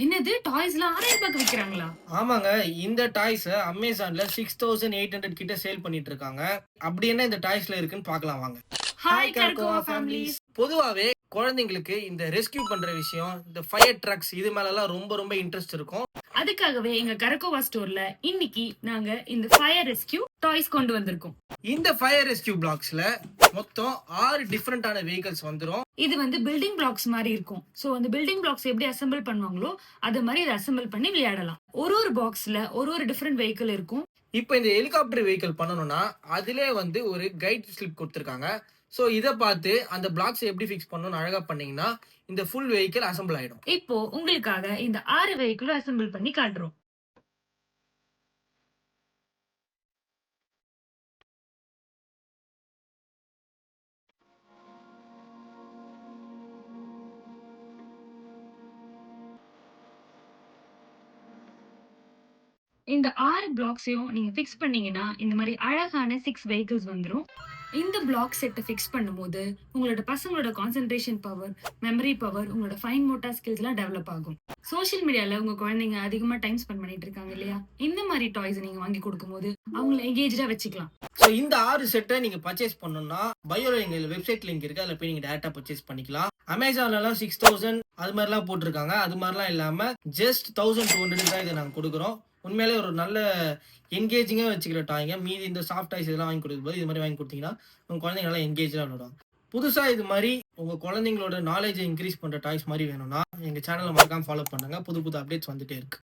என்னது டாய்ஸ்லாம் ரூ. 6,000க்கு விக்கிறாங்களா? ஆமாங்க. இந்த டாய்ஸ Amazonல 6800 கிட்ட சேல் பண்ணிட்டு இருக்காங்க. அப்படி என்ன இந்த டாய்ஸ்ல இருக்குன்னு பார்க்கலாம் வாங்க. ஹாய் ஹாய் கர்கோவா கர்கோவா ஃபேமிலீஸ். ஃபேமிலீஸ். பொதுவாவே குழந்தைங்களுக்கு இந்த ரெஸ்க்யூ பண்ற விஷயம், இந்த ஃபயர் ட்ரக்ஸ் இது மேலலாம் ரொம்ப ரொம்ப இன்ட்ரெஸ்ட் இருக்கும். அதுக்காகவே எங்க கரக்கோவா ஸ்டோர்ல இன்னைக்கு நாங்க இந்த ஃபயர் ரெஸ்க்யூ டாய்ஸ் கொண்டு வந்திருக்கோம். இந்த ஃபயர் ரெஸ்க்யூ பிளாக்ஸ்ல மொத்தம் 6 டிஃபரண்டான வெஹிக்கிள்ஸ் வந்துரும். இது வந்து பில்டிங் பிளாக்ஸ் மாரி இருக்கும். சோ அந்த பில்டிங் பிளாக்ஸ் எப்படி அசெம்பிள் பண்ணுவாங்களோ, அது மாரி இத அசெம்பிள் பண்ணி விளையாடலாம். ஒரு பாக்ஸ்ல ஒரு டிஃபரண்ட் வெஹிக்கிள் இருக்கும். இப்போ இந்த ஹெலிகாப்டர் வெஹிக்கிள் பண்ணணும்னா, அதிலே வந்து ஒரு கைட் ஸ்லிப் குடுத்துருக்காங்க. ஸோ இத பார்த்து அந்த பிளாக்ஸ எப்படி ஃபிக்ஸ் பண்ணணும்னு அழகா பண்ணீங்கன்னா, இந்த ஃபுல் வெஹிக்கிள் அசெம்பிள் ஆயிடும். இப்போ உங்களுக்காக இந்த 6 வெஹிக்கிளும் அசெம்பிள் பண்ணி காட்டுறோம். இந்த 6 பிளாக்ஸையும் நீங்க ஃபிக்ஸ் பண்ணீங்கன்னா, இந்த மாரி அழகான 6 வெஹிக்கிள்ஸ் வந்துரும். இந்த பிளாக் செட்ட ஃபிக்ஸ் பண்ணும்போது, உங்களோட பசங்களோட கான்சன்ட்ரேஷன் பவர், மெமரி பவர், உங்களோட ஃபைன் மோட்டார் ஸ்கில்ஸ்லாம் டெவலப் ஆகும். சோஷியல் மீடியால உங்க குழந்தைங்க அதிகமா டைம் ஸ்பெண்ட் பண்ணிட்டு இருக்காங்க இல்லையா? இந்த மாரி டாய்ஸ நீங்க வாங்கி குடுக்கும்போது, அவங்கள எங்கேஜ்டா வச்சுக்கலாம். ஸோ இந்த 6 செட்ட நீங்க பர்ச்சேஸ் பண்ணணும்னா, பயோல எங்க வெப்சைட் லிங்க் இருக்கு. அதுல போய் நீங்க டைரக்ட்டா பர்ச்சேஸ் பண்ணிக்கலாம். Amazonலலாம் 6000 அது மாரிலாம் போட்டுருக்காங்க. அது மாரிலாம் இல்லாம ஜஸ்ட் 1200 தான் இத நாங்க குடுக்குறோம். உண்மையிலேயே ஒரு நல்ல என்கேஜிங்கா வச்சுக்கிற டாய்ங்க. மீதி இந்த சாஃப்ட் டாய்ஸ் இதெல்லாம் வாங்கி குடுக்கும் போது, இது மாரி வாங்கி குடுத்தீங்கன்னா, உங்க குழந்தைங்க நல்லா என்கேஜ்டா விளையாடுவாங்க. புதுசா இது மாரி உங்க குழந்தைங்களோட நாலேட்ஜ இன்கிரீஸ் பண்ற டாய்ஸ் மாரி வேணும்னா, எங்க சேனல மறக்காம ஃபாலோ பண்ணுங்க. புது புது அப்டேட்ஸ் வந்துட்டே இருக்கு.